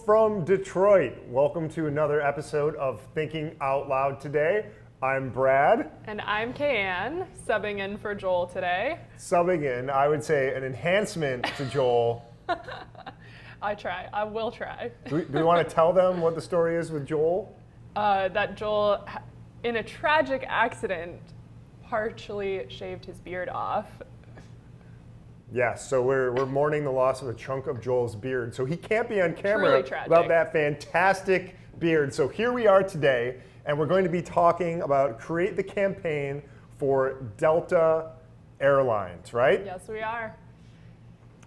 from Detroit. Welcome to another episode of Thinking Out Loud today. I'm Brad. And I'm Kayanne, subbing in for Joel today. Subbing in, I would say an enhancement to Joel. I will try. Do we want to tell them what the story is with Joel? That Joel, in a tragic accident, partially shaved his beard off. Yes, so we're mourning the loss of a chunk of Joel's beard. So he can't be on camera Truly tragic. without that fantastic beard. So here we are today, and we're going to be talking about create the campaign for Delta Airlines, right? Yes, we are.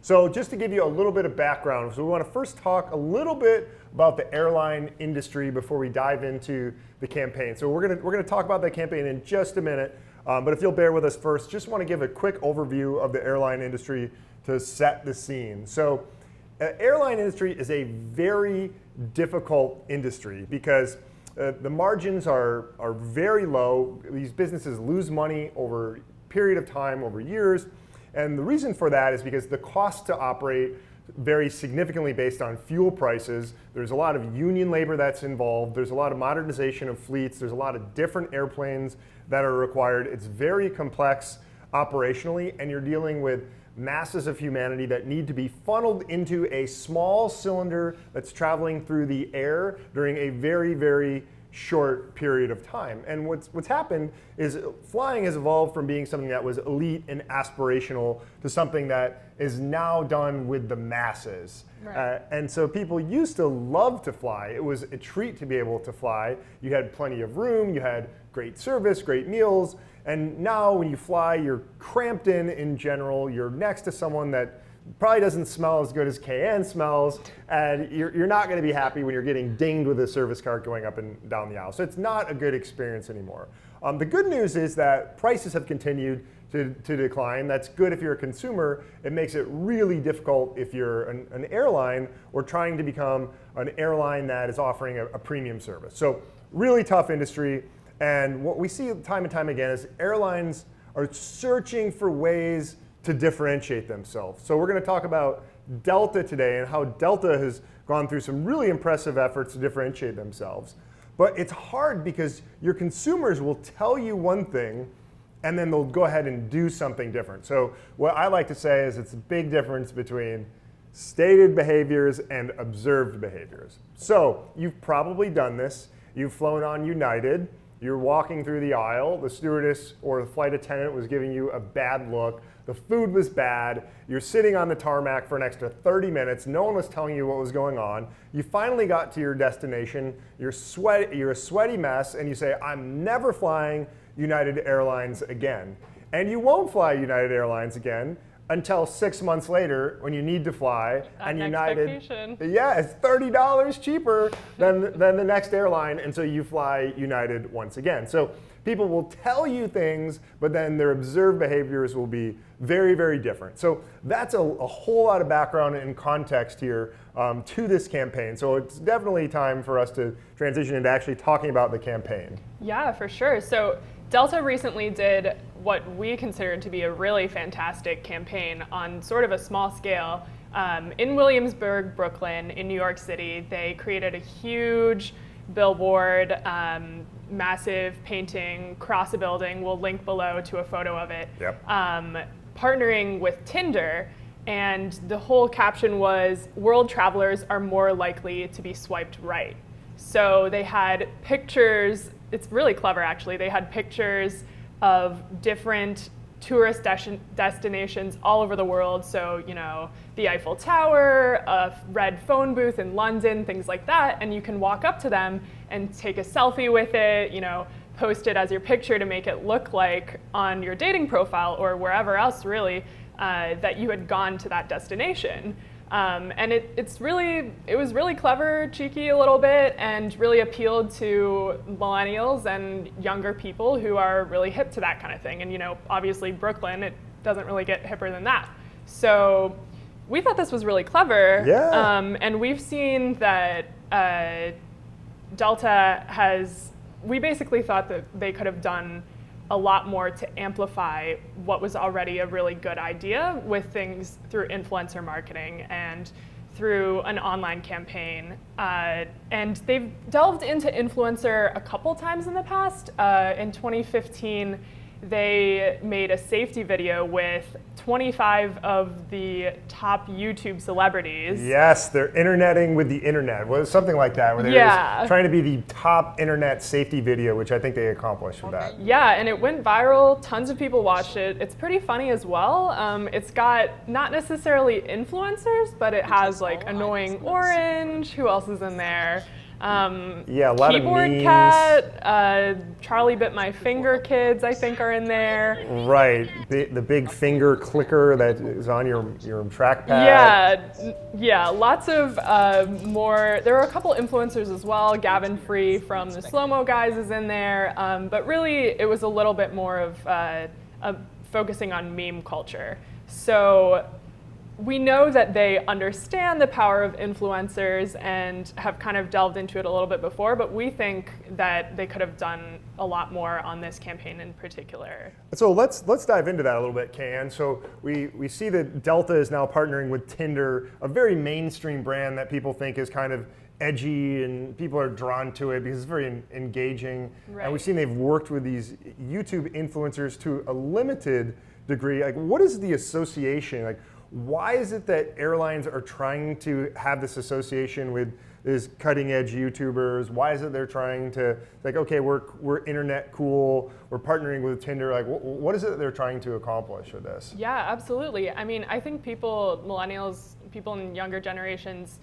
So just to give you a little bit of background, so we want to first talk a little bit about the airline industry before we dive into the campaign. So we're gonna talk about that campaign in just a minute. But if you'll bear with us first, just want to give a quick overview of the airline industry to set the scene. So airline industry is a very difficult industry because the margins are very low. These businesses lose money over a period of time, over years. And the reason for that is because the cost to operate vary significantly based on fuel prices. There's a lot of union labor that's involved. There's a lot of modernization of fleets. There's a lot of different airplanes that are required. It's very complex operationally, and you're dealing with masses of humanity that need to be funneled into a small cylinder that's traveling through the air during a very, very short period of time. And what's happened is flying has evolved from being something that was elite and aspirational to something that is now done with the masses. Right. And so people used to love to fly. It was a treat to be able to fly. You had plenty of room, you had great service, great meals, and now when you fly, you're cramped in general. You're next to someone that probably doesn't smell as good as Kayanne smells, and you're not going to be happy when you're getting dinged with a service cart going up and down the aisle. So it's not a good experience anymore. The good news is that prices have continued to decline. That's good if you're a consumer. It makes it really difficult if you're an airline or trying to become an airline that is offering a premium service. So really tough industry. And what we see time and time again is airlines are searching for ways to differentiate themselves. So we're going to talk about Delta today and how Delta has gone through some really impressive efforts to differentiate themselves. But it's hard because your consumers will tell you one thing and then they'll go ahead and do something different. So what I like to say is it's a big difference between stated behaviors and observed behaviors. So you've probably done this. You've flown on United. You're walking through the aisle. The stewardess or the flight attendant was giving you a bad look. The food was bad. You're sitting on the tarmac for an extra 30 minutes. No one was telling you what was going on. You finally got to your destination. You're a sweaty mess, and you say, I'm never flying United Airlines again. And you won't fly United Airlines again until 6 months later when you need to fly. And United, vacation. yeah, it's $30 cheaper than the next airline, and so you fly United once again. So people will tell you things, but then their observed behaviors will be very, very different. So that's a whole lot of background and context here to this campaign. So it's definitely time for us to transition into actually talking about the campaign. Yeah, for sure. So Delta recently did what we considered to be a really fantastic campaign on sort of a small scale. In Williamsburg, Brooklyn, in New York City, they created a huge billboard, massive painting across a building. We'll link below to a photo of it. Yep. Partnering with Tinder, and the whole caption was, world travelers are more likely to be swiped right. So they had pictures, it's really clever actually, they had pictures of different tourist destinations all over the world. So, you know, the Eiffel Tower, a red phone booth in London, things like that. And you can walk up to them and take a selfie with it, you know, post it as your picture to make it look like on your dating profile or wherever else really that you had gone to that destination. And it was really clever, cheeky a little bit, and really appealed to millennials and younger people who are really hip to that kind of thing. And you know, obviously Brooklyn, it doesn't really get hipper than that. So we thought this was really clever. Yeah. And we've seen that Delta we basically thought that they could have done a lot more to amplify what was already a really good idea with things through influencer marketing and through an online campaign. And they've delved into influencer a couple times in the past. In 2015, they made a safety video with 25 of the top YouTube celebrities. Yes, they're interneting with the internet. Well, something like that, where they're just trying to be the top internet safety video, which I think they accomplished with that. Yeah, and it went viral. Tons of people watched it. It's pretty funny as well. It's got not necessarily influencers, but it has like Annoying Orange. Who else is in there? Yeah, a lot Keyboard of memes. Cat, Charlie Bit My Finger kids, I think, are in there. Right, the big finger clicker that is on your trackpad. Yeah, lots of more. There are a couple influencers as well. Gavin Free from the Slow Mo Guys is in there, but really it was a little bit more of focusing on meme culture. So we know that they understand the power of influencers and have kind of delved into it a little bit before, but we think that they could have done a lot more on this campaign in particular. So let's dive into that a little bit, Can. So we see that Delta is now partnering with Tinder, a very mainstream brand that people think is kind of edgy and people are drawn to it because it's very engaging. Right. And we've seen they've worked with these YouTube influencers to a limited degree. Like, what is the association? Like, why is it that airlines are trying to have this association with these cutting edge YouTubers? Why is it they're trying to, like, okay, we're internet cool, we're partnering with Tinder? Like, what is it that they're trying to accomplish with this? Yeah, absolutely. I mean, I think millennials, people in younger generations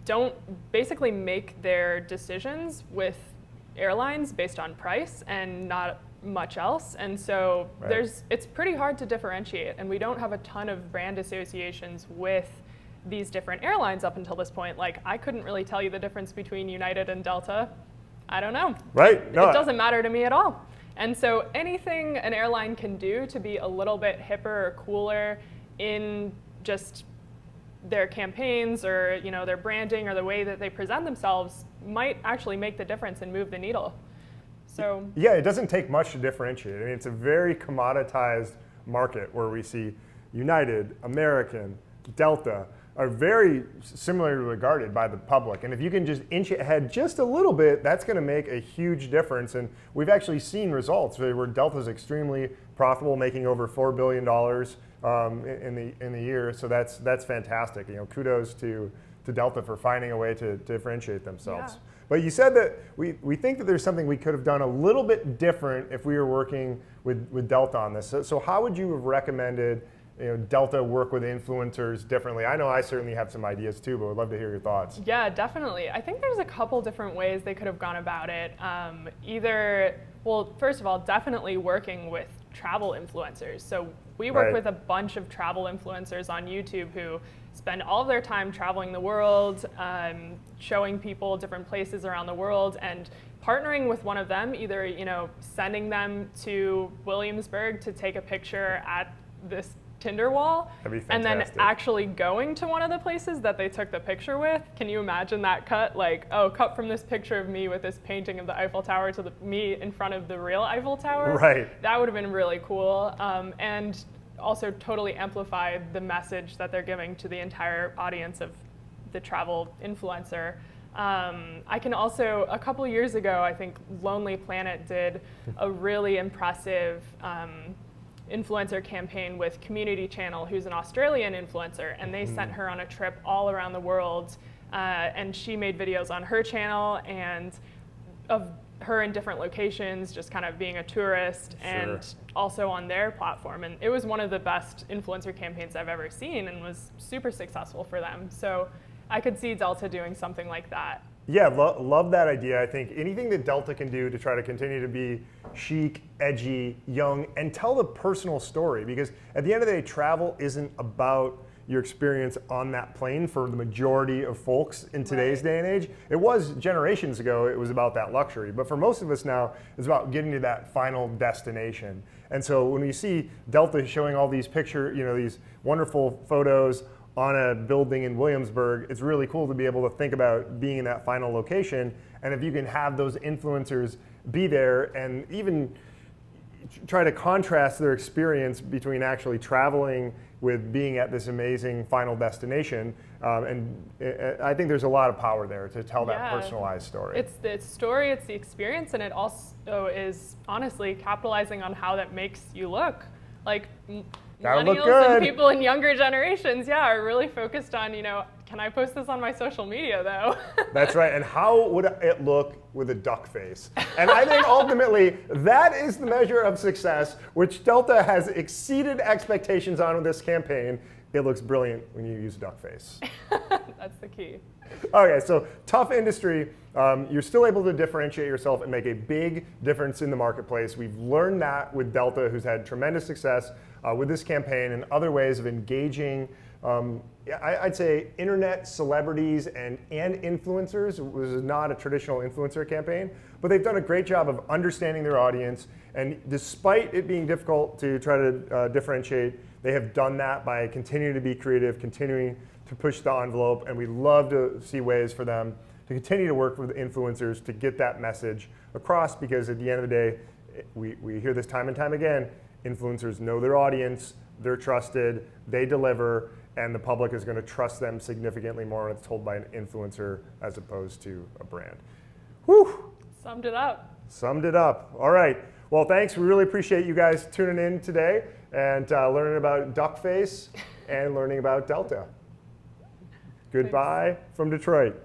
don't basically make their decisions with airlines based on price and not much else, and so it's pretty hard to differentiate, and we don't have a ton of brand associations with these different airlines up until this point. Like, I couldn't really tell you the difference between United and Delta. I don't know. Right. No, it doesn't matter to me at all. And so anything an airline can do to be a little bit hipper or cooler in just their campaigns or their branding or the way that they present themselves might actually make the difference and move the needle. So yeah, it doesn't take much to differentiate. I mean, it's a very commoditized market where we see United, American, Delta are very similarly regarded by the public. And if you can just inch it ahead just a little bit, that's going to make a huge difference. And we've actually seen results where Delta's extremely profitable, making over $4 billion in the year. So that's fantastic. Kudos to Delta for finding a way to differentiate themselves. Yeah. But you said that we think that there's something we could have done a little bit different if we were working with Delta on this. So how would you have recommended Delta work with influencers differently? I know I certainly have some ideas too, but would love to hear your thoughts. Yeah, definitely. I think there's a couple different ways they could have gone about it. First of all, definitely working with travel influencers. So we work with a bunch of travel influencers on YouTube who spend all of their time traveling the world, showing people different places around the world, and partnering with one of them, either sending them to Williamsburg to take a picture at this Tinder wall, and then actually going to one of the places that they took the picture with. Can you imagine that cut? Like, cut from this picture of me with this painting of the Eiffel Tower to me in front of the real Eiffel Tower. Right. That would have been really cool. And also totally amplified the message that they're giving to the entire audience of the travel influencer. I can also, a couple years ago, I think Lonely Planet did a really impressive influencer campaign with Community Channel, who's an Australian influencer, and they sent her on a trip all around the world, and she made videos on her channel and of her in different locations, just kind of being a tourist, and also on their platform. And it was one of the best influencer campaigns I've ever seen and was super successful for them. So I could see Delta doing something like that. Yeah, love that idea. I think anything that Delta can do to try to continue to be chic, edgy, young, and tell the personal story, because at the end of the day, travel isn't about your experience on that plane for the majority of folks in today's day and age. It was generations ago, it was about that luxury. But for most of us now, it's about getting to that final destination. And so when you see Delta showing all these these wonderful photos on a building in Williamsburg, it's really cool to be able to think about being in that final location. And if you can have those influencers be there and even try to contrast their experience between actually traveling with being at this amazing final destination. And I think there's a lot of power there to tell that personalized story. It's the story, it's the experience, and it also is honestly capitalizing on how that makes you look. Like millennials and people in younger generations, are really focused on, can I post this on my social media though? That's right. And how would it look with a duck face? And I think ultimately that is the measure of success, which Delta has exceeded expectations on with this campaign. It looks brilliant when you use a duck face. That's the key. Okay, so tough industry. You're still able to differentiate yourself and make a big difference in the marketplace. We've learned that with Delta, who's had tremendous success with this campaign and other ways of engaging, I'd say, internet celebrities and influencers. It was not a traditional influencer campaign, but they've done a great job of understanding their audience. And despite it being difficult to try to differentiate, they have done that by continuing to be creative, continuing to push the envelope, and we love to see ways for them to continue to work with influencers to get that message across, because at the end of the day, we hear this time and time again, influencers know their audience, they're trusted, they deliver, and the public is going to trust them significantly more when it's told by an influencer as opposed to a brand. Whew! Summed it up. Summed it up. All right. Well, thanks. We really appreciate you guys tuning in today and learning about Duckface and learning about Delta. Goodbye from Detroit.